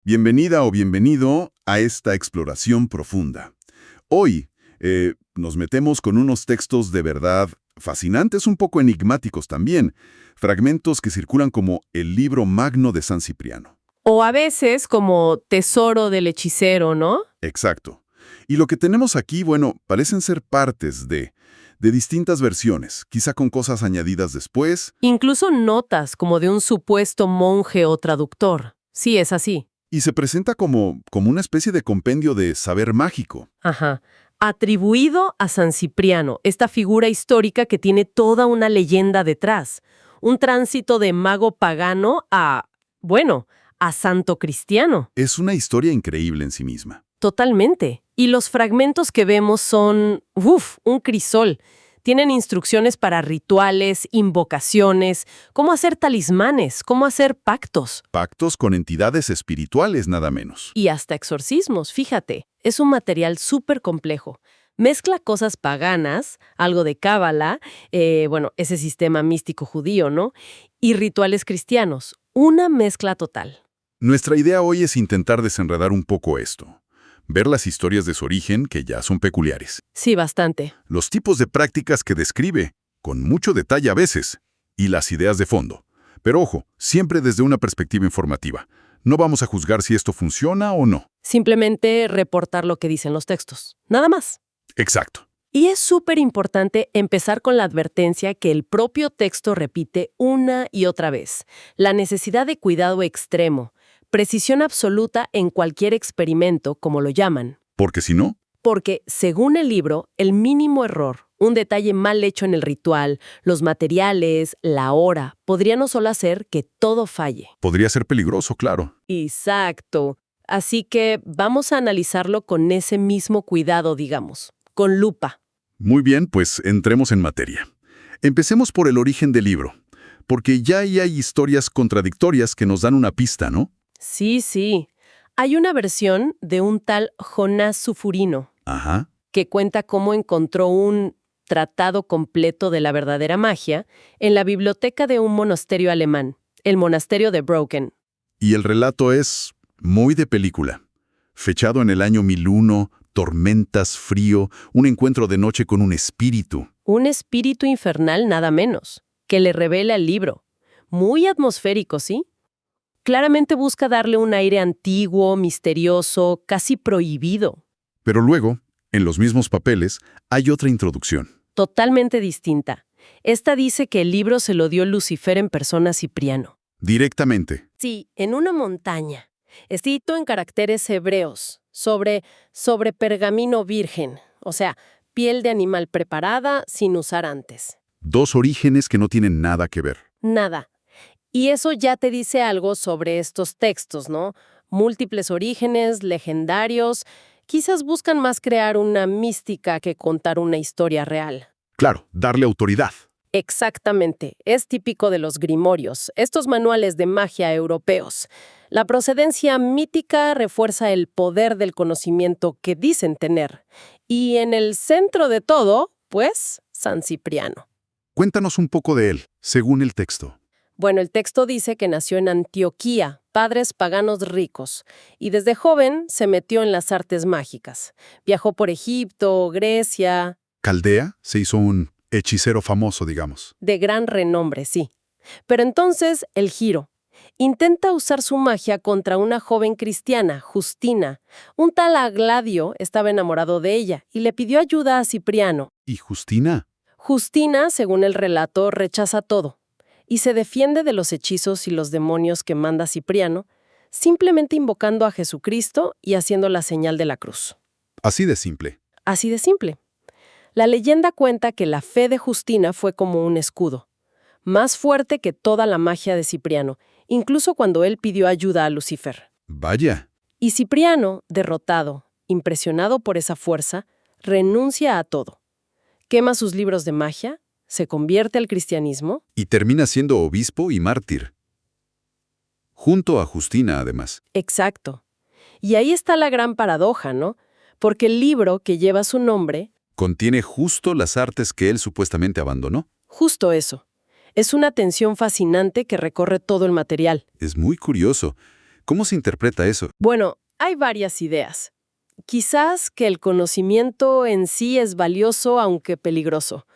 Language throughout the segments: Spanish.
Bienvenida o bienvenido a esta exploración profunda. Hoy nos metemos con unos textos de verdad fascinantes, un poco enigmáticos también, fragmentos que circulan como el libro magno de San Cipriano. O a veces como tesoro del hechicero, ¿no? Exacto. Y lo que tenemos aquí, bueno, parecen ser partes de distintas versiones, quizá con cosas añadidas después, Incluso notas como de un supuesto monje o traductor. Sí, es así. y se presenta como una especie de compendio de saber mágico. Ajá. Atribuido a San Cipriano, esta figura histórica que tiene toda una leyenda detrás. Un tránsito de mago pagano bueno, a santo cristiano. Es una historia increíble en sí misma. Totalmente. Y los fragmentos que vemos son, un crisol. Tienen instrucciones para rituales, invocaciones, cómo hacer talismanes, cómo hacer pactos Pactos con entidades espirituales, nada menos. y hasta exorcismos, fíjate. Es un material súper complejo. Mezcla cosas paganas, algo de cábala, ese sistema místico judío, ¿no? Y rituales cristianos. Una mezcla total. Nuestra idea hoy es intentar desenredar un poco esto. Ver las historias de su origen, que ya son peculiares. Sí, bastante. Los tipos de prácticas que describe, con mucho detalle a veces, y las ideas de fondo. Pero ojo, siempre desde una perspectiva informativa. No vamos a juzgar si esto funciona o no. Simplemente reportar lo que dicen los textos. Nada más. Exacto. Y es súper importante empezar con la advertencia que el propio texto repite una y otra vez. La necesidad de cuidado extremo, precisión absoluta en cualquier experimento, como lo llaman. Porque si no, Porque, según el libro, el mínimo error, un detalle mal hecho en el ritual, los materiales, la hora, podría no solo hacer que todo falle. podría ser peligroso, claro. Exacto. Así que vamos a analizarlo con ese mismo cuidado, digamos, con lupa. Muy bien, pues entremos en materia. Empecemos por el origen del libro, porque ya ahí hay historias contradictorias que nos dan una pista, ¿no? Sí, sí. Hay una versión de un tal Jonás Sufurino Ajá. que cuenta cómo encontró un tratado completo de la verdadera magia en la biblioteca de un monasterio alemán, el monasterio de Brocken. Y el relato es muy de película. Fechado en el año 1001, tormentas, frío, un encuentro de noche con un espíritu. Un espíritu infernal nada menos, que le revela el libro. Muy atmosférico, ¿sí? Claramente busca darle un aire antiguo, misterioso, casi prohibido. Pero luego, en los mismos papeles, hay otra introducción. Totalmente distinta. Esta dice que el libro se lo dio Lucifer en persona a Cipriano. Directamente. Sí, en una montaña. Escrito en caracteres hebreos, sobre pergamino virgen, o sea, piel de animal preparada sin usar antes. Dos orígenes que no tienen nada que ver. Nada. Y eso ya te dice algo sobre estos textos, ¿no? Múltiples orígenes, legendarios, quizás buscan más crear una mística que contar una historia real. Claro, darle autoridad. Exactamente, es típico de los grimorios, estos manuales de magia europeos. La procedencia mítica refuerza el poder del conocimiento que dicen tener. Y en el centro de todo, pues, San Cipriano. Cuéntanos un poco de él, según el texto. Bueno, el texto dice que nació en Antioquía, padres paganos ricos, y desde joven se metió en las artes mágicas. Viajó por Egipto, Grecia, Caldea se hizo un hechicero famoso, digamos. de gran renombre, sí. Pero entonces, el giro. Intenta usar su magia contra una joven cristiana, Justina. Un tal Agladio estaba enamorado de ella y le pidió ayuda a Cipriano. ¿Y Justina? Justina, según el relato, rechaza todo y se defiende de los hechizos y los demonios que manda Cipriano, simplemente invocando a Jesucristo y haciendo la señal de la cruz. Así de simple. Así de simple. La leyenda cuenta que la fe de Justina fue como un escudo, más fuerte que toda la magia de Cipriano, incluso cuando él pidió ayuda a Lucifer. Vaya. Y Cipriano, derrotado, impresionado por esa fuerza, renuncia a todo. Quema sus libros de magia, se convierte al cristianismo. Y termina siendo obispo y mártir. Junto a Justina, además. Exacto. Y ahí está la gran paradoja, ¿no? Porque el libro que lleva su nombre, Contiene justo las artes que él supuestamente abandonó. justo eso, es una tensión fascinante que recorre todo el material. Es muy curioso. ¿Cómo se interpreta eso? Bueno, hay varias ideas. Quizás que el conocimiento en sí es valioso aunque peligroso,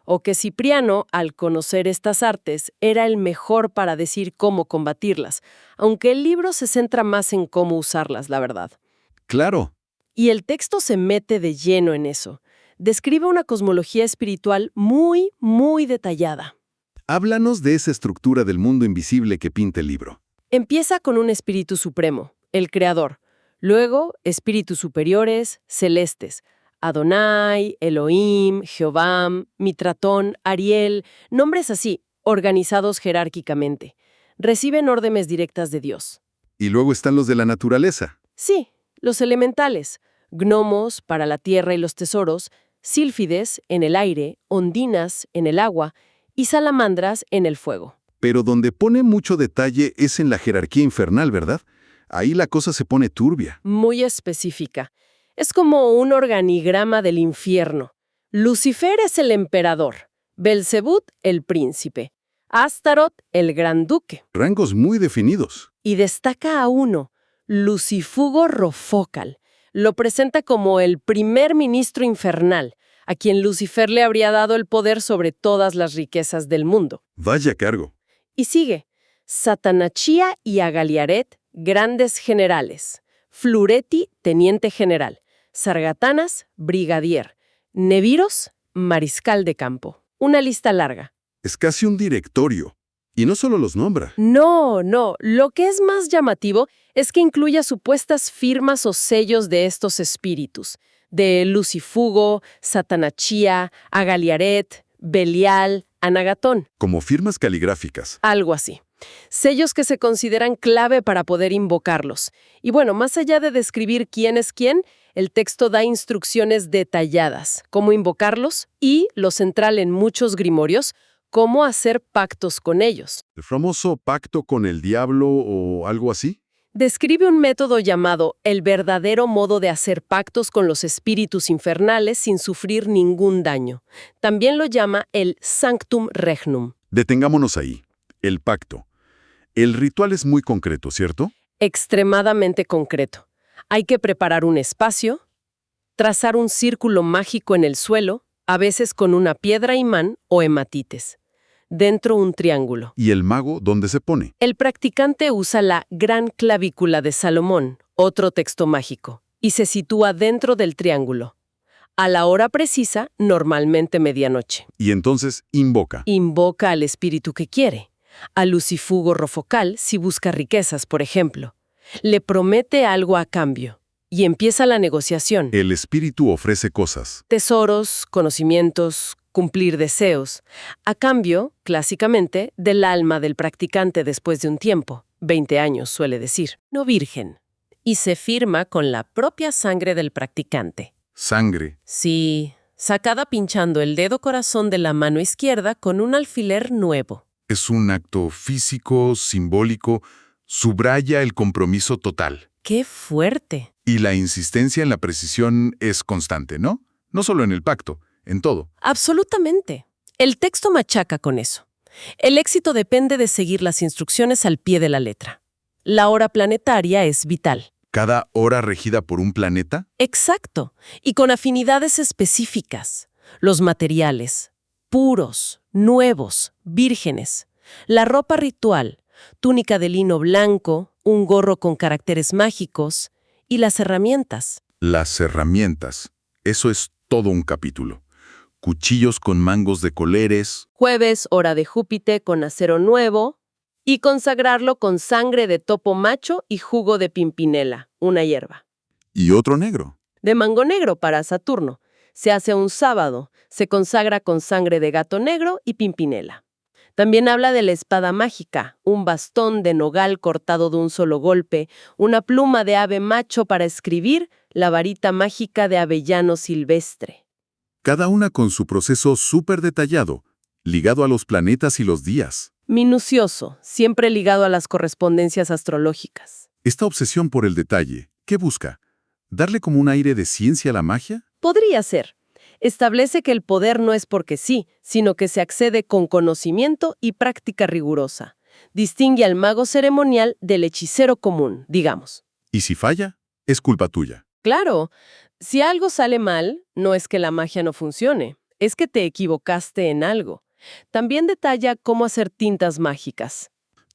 o que Cipriano, al conocer estas artes, era el mejor para decir cómo combatirlas, aunque el libro se centra más en cómo usarlas, la verdad. Claro. Y el texto se mete de lleno en eso. Describe una cosmología espiritual muy, muy detallada. Háblanos de esa estructura del mundo invisible que pinta el libro. Empieza con un espíritu supremo, el creador. Luego, espíritus superiores, celestes. Adonai, Elohim, Jehová, Mitratón, Ariel, nombres así, organizados jerárquicamente. Reciben órdenes directas de Dios. Y luego están los de la naturaleza. Sí, los elementales. Gnomos para la tierra y los tesoros, sílfides en el aire, ondinas en el agua y salamandras en el fuego. Pero donde pone mucho detalle es en la jerarquía infernal, ¿verdad? Ahí la cosa se pone turbia. Muy específica. Es como un organigrama del infierno. Lucifer es el emperador, Belzebut el príncipe, Astaroth el gran duque. Rangos muy definidos. Y destaca a uno, Lucifugo Rofocal. Lo presenta como el primer ministro infernal, a quien Lucifer le habría dado el poder sobre todas las riquezas del mundo. Vaya cargo. Y sigue, Satanachía y Agaliaret, grandes generales, Flureti, teniente general, Sargatanas, brigadier, Neviros, mariscal de campo. Una lista larga. Es casi un directorio. Y no solo los nombra. No, lo que es más llamativo es que incluya supuestas firmas o sellos de estos espíritus, de Lucifugo, Satanachía, Agaliaret, Belial, Anagatón. Como firmas caligráficas. Algo así. Sellos que se consideran clave para poder invocarlos. Y bueno, más allá de describir quién es quién, el texto da instrucciones detalladas, cómo invocarlos y, lo central en muchos grimorios, cómo hacer pactos con ellos. ¿El famoso pacto con el diablo o algo así? Describe un método llamado el verdadero modo de hacer pactos con los espíritus infernales sin sufrir ningún daño. También lo llama el Sanctum Regnum. Detengámonos ahí. El pacto. El ritual es muy concreto, ¿cierto? Extremadamente concreto. Hay que preparar un espacio, trazar un círculo mágico en el suelo, a veces con una piedra imán o hematites. Dentro un triángulo. ¿Y el mago dónde se pone? El practicante usa la Gran Clavícula de Salomón, otro texto mágico, y se sitúa dentro del triángulo. A la hora precisa, normalmente medianoche. Y entonces invoca. Invoca al espíritu que quiere. A Lucifugo Rofocal si busca riquezas, por ejemplo. Le promete algo a cambio. Y empieza la negociación. El espíritu ofrece cosas. Tesoros, conocimientos, cumplir deseos, a cambio, clásicamente, del alma del practicante después de un tiempo, 20 años suele decir, no virgen, y se firma con la propia sangre del practicante. Sangre. Sí, sacada pinchando el dedo corazón de la mano izquierda con un alfiler nuevo. Es un acto físico, simbólico, subraya el compromiso total. ¡Qué fuerte! Y la insistencia en la precisión es constante, ¿no? No solo en el pacto, en todo. Absolutamente. El texto machaca con eso. El éxito depende de seguir las instrucciones al pie de la letra. La hora planetaria es vital. ¿Cada hora regida por un planeta? Exacto, y con afinidades específicas. Los materiales, puros, nuevos, vírgenes. La ropa ritual, túnica de lino blanco, un gorro con caracteres mágicos y las herramientas. Las herramientas. Eso es todo un capítulo. Cuchillos con mangos de coleres. Jueves, hora de Júpiter con acero nuevo y consagrarlo con sangre de topo macho y jugo de pimpinela, una hierba. Y otro negro. De mango negro para Saturno. Se hace un sábado, se consagra con sangre de gato negro y pimpinela. También habla de la espada mágica, un bastón de nogal cortado de un solo golpe, una pluma de ave macho para escribir, la varita mágica de avellano silvestre. Cada una con su proceso súper detallado, ligado a los planetas y los días. Minucioso, siempre ligado a las correspondencias astrológicas. Esta obsesión por el detalle, ¿qué busca? ¿Darle como un aire de ciencia a la magia? Podría ser. Establece que el poder no es porque sí, sino que se accede con conocimiento y práctica rigurosa. Distingue al mago ceremonial del hechicero común, digamos. Y si falla, es culpa tuya. Claro, si algo sale mal, no es que la magia no funcione, es que te equivocaste en algo. También detalla cómo hacer tintas mágicas.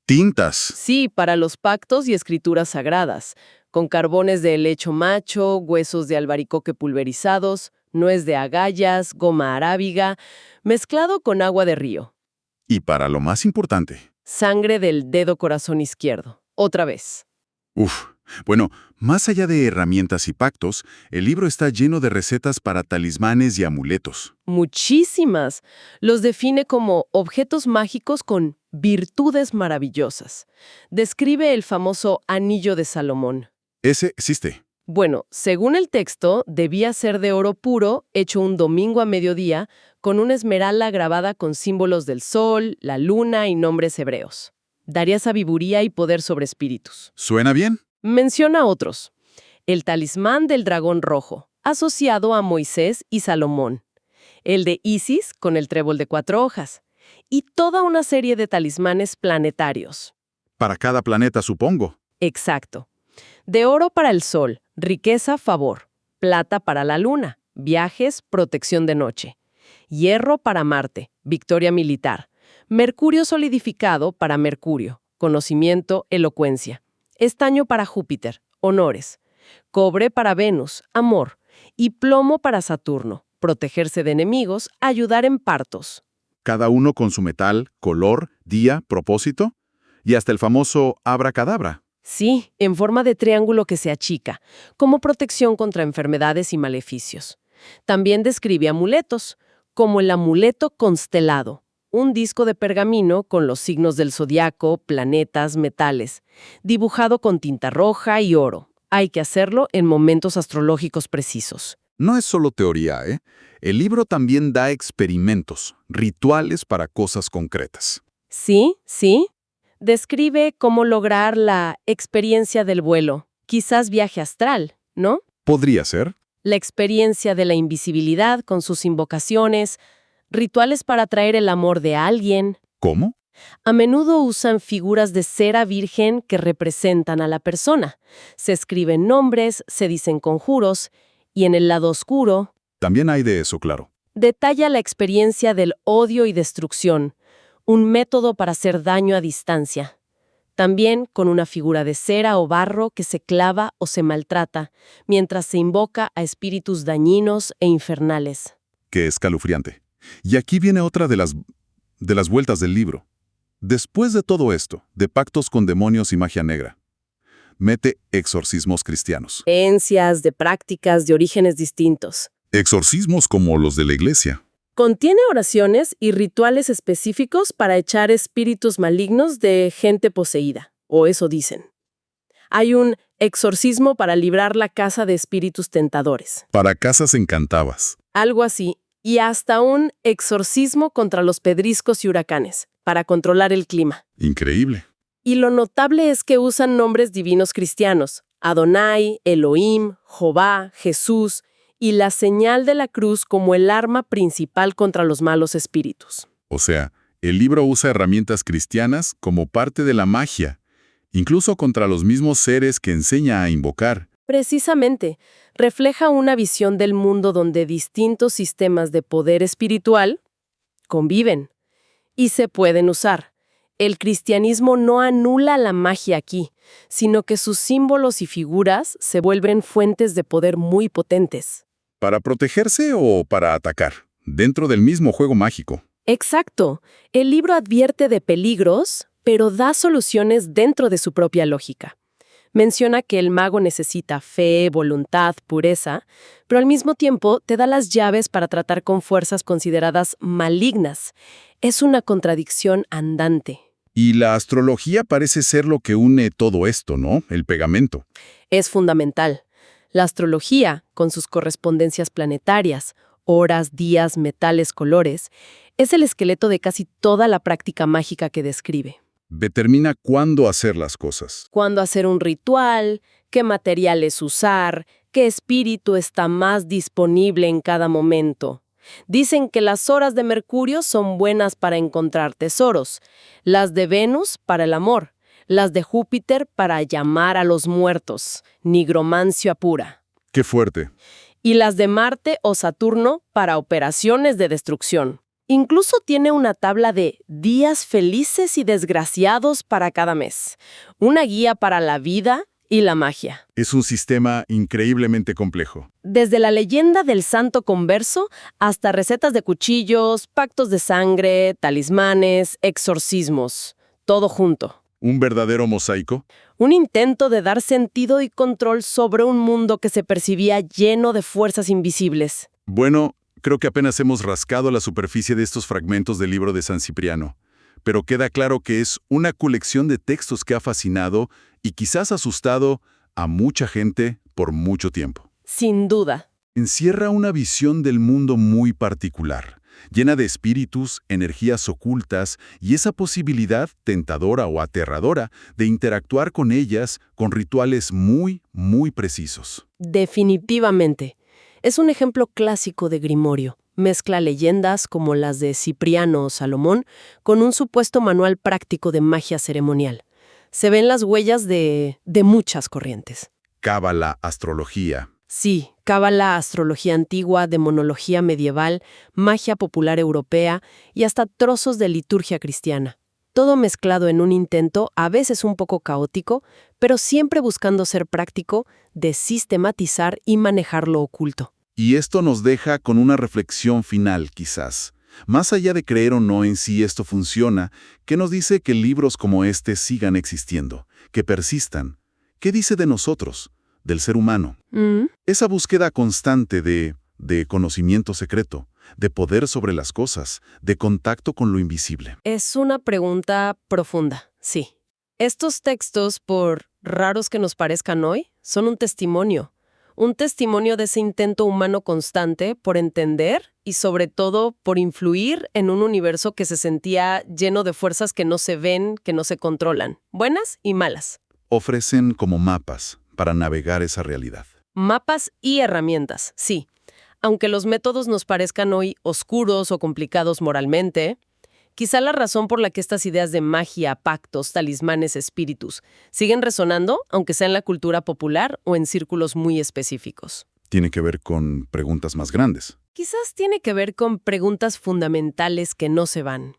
Tintas. Sí, para los pactos y escrituras sagradas, con carbones de helecho macho, huesos de albaricoque pulverizados, nuez de agallas, goma arábiga, mezclado con agua de río. Y para lo más importante. Sangre del dedo corazón izquierdo. Otra vez. Uf. Bueno, más allá de herramientas y pactos, el libro está lleno de recetas para talismanes y amuletos. Muchísimas. Los define como objetos mágicos con virtudes maravillosas. Describe el famoso anillo de Salomón. Ese existe. Bueno, según el texto, debía ser de oro puro, hecho un domingo a mediodía, con una esmeralda grabada con símbolos del sol, la luna y nombres hebreos. Daría sabiduría y poder sobre espíritus. ¿Suena bien? Menciona otros. El talismán del dragón rojo, asociado a Moisés y Salomón. El de Isis, con el trébol de 4 hojas. Y toda una serie de talismanes planetarios. Para cada planeta, supongo. Exacto. De oro para el sol, riqueza, favor. Plata para la luna, viajes, protección de noche. Hierro para Marte, victoria militar. Mercurio solidificado para Mercurio, conocimiento, elocuencia. Estaño para Júpiter, honores. Cobre para Venus, amor. Y plomo para Saturno, protegerse de enemigos, ayudar en partos. Cada uno con su metal, color, día, propósito. Y hasta el famoso abracadabra. Sí, en forma de triángulo que se achica, como protección contra enfermedades y maleficios. También describe amuletos, como el amuleto constelado, un disco de pergamino con los signos del zodiaco, planetas, metales, dibujado con tinta roja y oro. Hay que hacerlo en momentos astrológicos precisos. No es solo teoría, ¿eh? El libro también da experimentos, rituales para cosas concretas. Sí, sí. Describe cómo lograr la experiencia del vuelo, quizás viaje astral, ¿no? ¿Podría ser? La experiencia de la invisibilidad con sus invocaciones, rituales para atraer el amor de alguien. ¿Cómo? A menudo usan figuras de cera virgen que representan a la persona. Se escriben nombres, se dicen conjuros, y en el lado oscuro, También hay de eso, claro. detalla la experiencia del odio y destrucción, un método para hacer daño a distancia. También con una figura de cera o barro que se clava o se maltrata, mientras se invoca a espíritus dañinos e infernales. Qué escalofriante. Y aquí viene otra de las vueltas del libro. Después de todo esto, de pactos con demonios y magia negra, mete exorcismos cristianos. Creencias de prácticas de orígenes distintos. Exorcismos como los de la iglesia. Contiene oraciones y rituales específicos para echar espíritus malignos de gente poseída, o eso dicen. Hay un exorcismo para librar la casa de espíritus tentadores. Para casas encantadas. Algo así. Y hasta un exorcismo contra los pedriscos y huracanes, para controlar el clima. Increíble. Y lo notable es que usan nombres divinos cristianos: Adonai, Elohim, Jehová, Jesús, y la señal de la cruz como el arma principal contra los malos espíritus. O sea, el libro usa herramientas cristianas como parte de la magia, incluso contra los mismos seres que enseña a invocar. Precisamente, refleja una visión del mundo donde distintos sistemas de poder espiritual conviven y se pueden usar. El cristianismo no anula la magia aquí, sino que sus símbolos y figuras se vuelven fuentes de poder muy potentes. ¿Para protegerse o para atacar? Dentro del mismo juego mágico. Exacto. El libro advierte de peligros, pero da soluciones dentro de su propia lógica. Menciona que el mago necesita fe, voluntad, pureza, pero al mismo tiempo te da las llaves para tratar con fuerzas consideradas malignas. Es una contradicción andante. Y la astrología parece ser lo que une todo esto, ¿no? El pegamento. Es fundamental. La astrología, con sus correspondencias planetarias, horas, días, metales, colores, es el esqueleto de casi toda la práctica mágica que describe. Determina cuándo hacer las cosas. Cuándo hacer un ritual, qué materiales usar, qué espíritu está más disponible en cada momento. Dicen que las horas de Mercurio son buenas para encontrar tesoros, las de Venus para el amor, las de Júpiter para llamar a los muertos, nigromancia pura, Qué fuerte. y las de Marte o Saturno para operaciones de destrucción. Incluso tiene una tabla de días felices y desgraciados para cada mes, una guía para la vida y la magia. Es un sistema increíblemente complejo. Desde la leyenda del santo converso hasta recetas de cuchillos, pactos de sangre, talismanes, exorcismos, todo junto. ¿Un verdadero mosaico? Un intento de dar sentido y control sobre un mundo que se percibía lleno de fuerzas invisibles. Bueno, creo que apenas hemos rascado la superficie de estos fragmentos del libro de San Cipriano, pero queda claro que es una colección de textos que ha fascinado y quizás asustado a mucha gente por mucho tiempo. Sin duda. Encierra una visión del mundo muy particular, llena de espíritus, energías ocultas y esa posibilidad tentadora o aterradora de interactuar con ellas con rituales muy, muy precisos. Definitivamente. Es un ejemplo clásico de grimorio. Mezcla leyendas como las de Cipriano o Salomón con un supuesto manual práctico de magia ceremonial. Se ven las huellas de muchas corrientes. Cábala, astrología. Sí, cábala, astrología antigua, demonología medieval, magia popular europea y hasta trozos de liturgia cristiana. Todo mezclado en un intento, a veces un poco caótico, pero siempre buscando ser práctico, de sistematizar y manejar lo oculto. Y esto nos deja con una reflexión final, quizás. Más allá de creer o no en si esto funciona, ¿qué nos dice que libros como este sigan existiendo, que persistan? ¿Qué dice de nosotros, del ser humano? Esa búsqueda constante de conocimiento secreto, de poder sobre las cosas, de contacto con lo invisible. Es una pregunta profunda, sí. Estos textos, por raros que nos parezcan hoy, son un testimonio de ese intento humano constante por entender y sobre todo por influir en un universo que se sentía lleno de fuerzas que no se ven, que no se controlan, buenas y malas. Ofrecen como mapas para navegar esa realidad. Mapas y herramientas, sí. Aunque los métodos nos parezcan hoy oscuros o complicados moralmente, quizá la razón por la que estas ideas de magia, pactos, talismanes, espíritus siguen resonando, aunque sea en la cultura popular o en círculos muy específicos. Tiene que ver con preguntas más grandes. Quizás tiene que ver con preguntas fundamentales que no se van.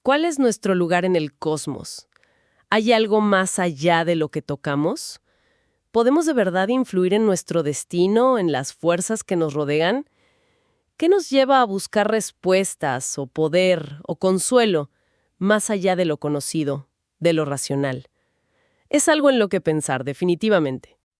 ¿Cuál es nuestro lugar en el cosmos? ¿Hay algo más allá de lo que tocamos? ¿Podemos de verdad influir en nuestro destino, en las fuerzas que nos rodean? ¿Qué nos lleva a buscar respuestas, o poder, o consuelo, más allá de lo conocido, de lo racional? Es algo en lo que pensar, definitivamente.